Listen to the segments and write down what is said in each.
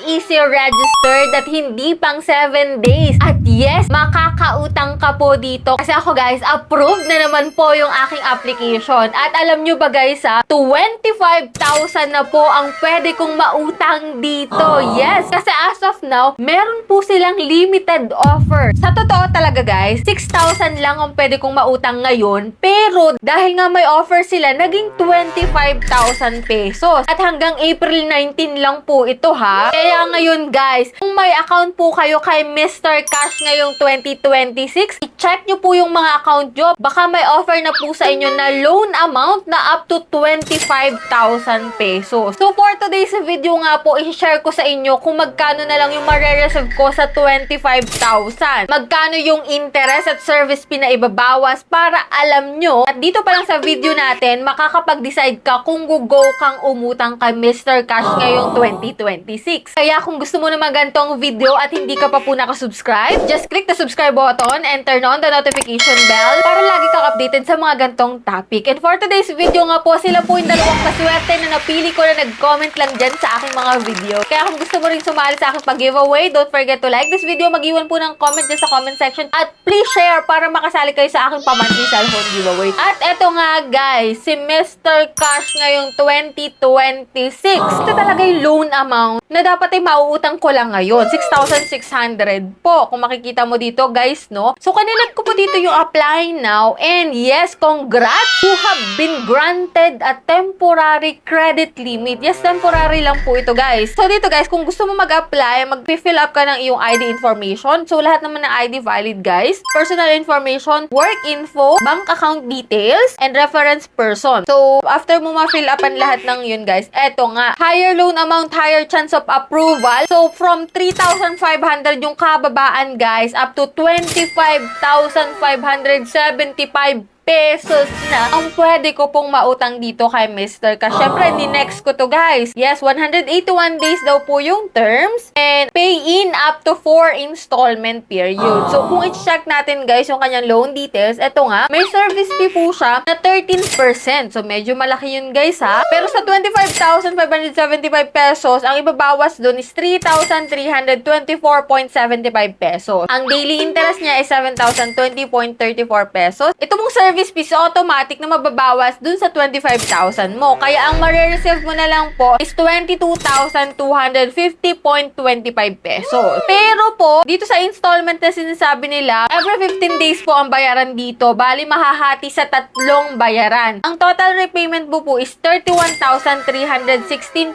Easy registered at hindi pang 7 days. At yes, makakautang ka po dito. Kasi ako guys, approved na naman po yung aking application. At alam nyo ba guys 25,000 na po ang pwede kong mautang dito. Yes, kasi as of now, meron po silang limited offer. Sa totoo talaga guys, 6,000 lang ang pwede kong mautang ngayon. Pero dahil nga may offer sila, naging 25,000 pesos. At hanggang April 19 lang po ito ha. Kaya ngayon guys, kung may account po kayo kay Mr. Cash ngayong 2026, i-check nyo po yung mga account nyo. Baka may offer na po sa inyo na loan amount na up to 25,000 pesos. So for today's video nga po, i-share ko sa inyo kung magkano na lang yung mare-receive ko sa 25,000. Magkano yung interest at service fee na ibabawas para alam nyo. At dito pa lang sa video natin, makakapag-decide ka kung go kang umutang kay Mr. Cash ngayong 2026. Kaya kung gusto mo naman ganitong video at hindi ka pa po nakasubscribe, just click the subscribe button and turn on the notification bell para lagi kang updated sa mga ganitong topic. And for today's video nga po, sila po yung dalawang kaswerte na napili ko na nag-comment lang dyan sa aking mga video. Kaya kung gusto mo rin sumali sa aking pag-giveaway, don't forget to like this video, mag-iwan po ng comment dyan sa comment section at please share para makasali kayo sa aking pamanting cellphone giveaway. At eto nga guys, si Mr. Cash ngayong 2026. Ito talaga yung loan amount na dapat ay mauutang ko lang ngayon. 6,600 po. Kung makikita mo dito guys, no? So kanilag ko po dito yung apply now and yes, congrats! You have been granted a temporary credit limit. Yes, temporary lang po ito guys. So dito guys, kung gusto mo mag-apply, mag-fill up ka ng iyong ID information. So lahat naman ng ID valid guys. Personal information, work info, bank account details, and reference person. So after mo ma-fill up ang lahat ng yun guys, eto nga, higher loan amount, higher chance of approval. So from 3,500 yung kababaan guys, up to 25,575 pesos na ang pwede ko pong mautang dito kay Mr. Cash. Syempre, ni-next ko to guys. Yes, 181 days daw po yung terms and pay in up to 4 installment period. So, kung i-check natin guys yung kanyang loan details, eto nga, may service fee po siya na 13%. So, medyo malaki yun guys ha. Pero sa 25,575 pesos, ang ibabawas dun is 3,324.75 pesos. Ang daily interest niya is 7,020.34 pesos. Ito mong service fees automatic na mababawas dun sa 25,000 mo. Kaya ang marireceive mo na lang po is 22,250.25 pesos. Pero po, dito sa installment na sinasabi nila, every 15 days po ang bayaran dito. Bali, mahahati sa 3 bayaran. Ang total repayment mo po is 31,316.59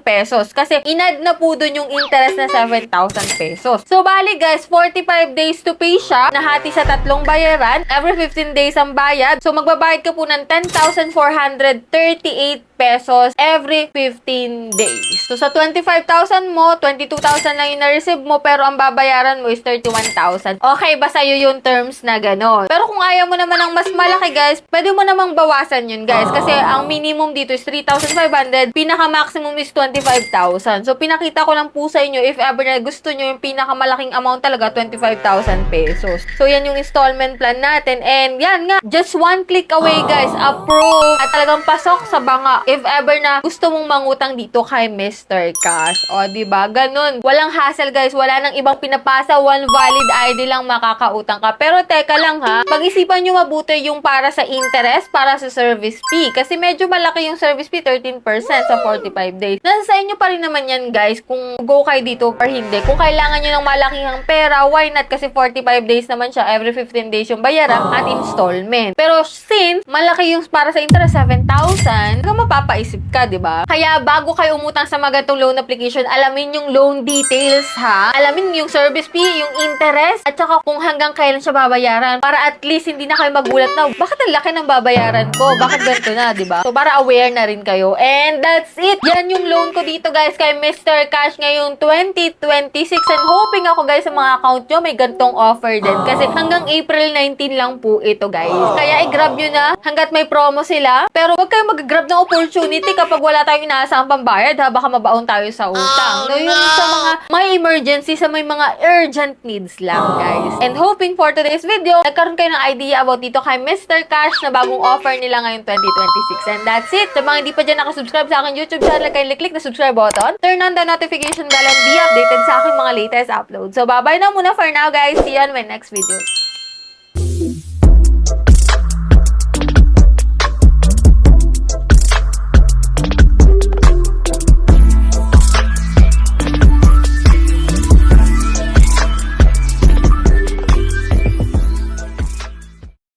pesos. Kasi inad na po dun yung interest na 7,000 pesos. So, bali guys, 45 days to pay siya. Nahati sa 3 bayaran. Every 15 days ang bayad. So, magbabayad ka po ng 10,438 pesos every 15 days. So, sa 25,000 mo, 22,000 lang yung na-receive mo, pero ang babayaran mo is 31,000. Okay ba sa'yo yung terms na gano'n? Pero kung ayaw mo naman ng mas malaki, guys, pwede mo namang bawasan yun, guys. Kasi ang minimum dito is 3,500, pinaka-maximum is 25,000. So, pinakita ko lang po sa inyo, if ever na gusto nyo yung pinakamalaking amount talaga, 25,000 pesos. So, yan yung installment plan natin. And yan nga, just one click away, guys, approve. At talagang pasok sa banga. If ever na gusto mong mangutang dito kay Mr. Cash. O, diba? Ganun. Walang hassle, guys. Wala nang ibang pinapasa. One valid ID lang makakautang ka. Pero teka lang ha, pag-isipan nyo mabuti yung para sa interest, para sa service fee. Kasi medyo malaki yung service fee, 13% sa 45 days. Nasa sa inyo pa rin naman yan, guys, kung go kayo dito or hindi. Kung kailangan nyo ng malakihang pera, why not? Kasi 45 days naman siya. Every 15 days yung bayaran at installment. Pero since malaki yung para sa interest, 7,000, mapapaisip ka, di ba? Kaya bago kayo umutang sa mga ganitong loan application, alamin yung loan details, ha? Alamin yung service fee, yung interest, at saka kung hanggang kailan siya babayaran para at least hindi na kayo magulat na, bakit ang laki ng babayaran ko? Bakit ganito na, di ba? So, para aware na rin kayo. And that's it. Yan yung loan ko dito, guys, kay Mr. Cash ngayong 2026. And hoping ako, guys, sa mga account nyo, may ganitong offer din. Kasi hanggang April 19 lang po ito, guys. Kaya i-grab nyo na hanggat may promo sila. Pero huwag kayong mag-grab ng opportunity opportunity kapag wala tayong inaasahang pambayad, ha? Baka mabaon tayo sa utang. No, yun sa mga may emergency, sa may mga urgent needs lang, guys. And hoping for today's video, nagkaroon kayo ng idea about dito kay Mr. Cash na bagong offer nila ngayong 2026. And that's it. Sa mga hindi pa dyan nakasubscribe sa aking YouTube channel, kayo click the subscribe button, turn on the notification bell, and be updated sa aking mga latest uploads. So, bye-bye na muna for now, guys. See you on my next video.